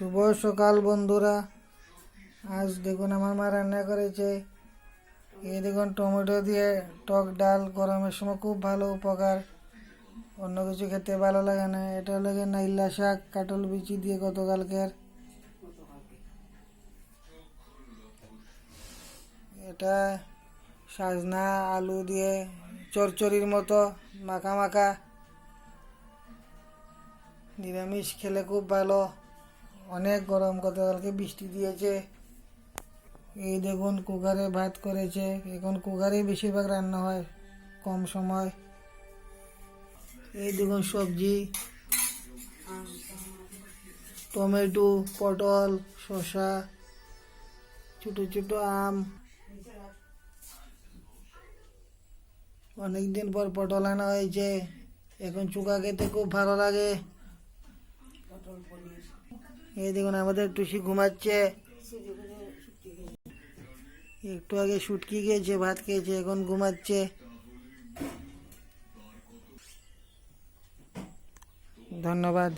শুভ সকাল বন্ধুরা। আজ দেখুন আমার মা রান্না করেছে। এই দেখুন টমেটো দিয়ে টক ডাল, গরমের সময় খুব ভালো উপকার। অন্য কিছু খেতে ভালো লাগে না। এটা লাগে নাইলা শাক, কাটল বিচি দিয়ে গতকালকের। এটা সাজনা আলু দিয়ে চরচড়ির মতো মাখা মাখা। নিরামিষ খেলে খুব ভালো। অনেক গরম, গতকালকে বৃষ্টি দিয়েছে। এই দেখুন কুকারে ভাত করেছে। এখন কুকারে বেশিরভাগ রান্না হয় কম সময়। এই দেখুন সবজি, টমেটো, পটল, শসা, ছোট ছোট আম। অনেকদিন পর পটল আনা হয়েছে। এখন চুকা খেতে খুব ভালো লাগে। এই দেখুন আমাদের টুসি ঘুমাচ্ছে। একটু আগে শুটকি খেয়েছে, ভাত খেয়েছে, এখন ঘুমাচ্ছে। ধন্যবাদ।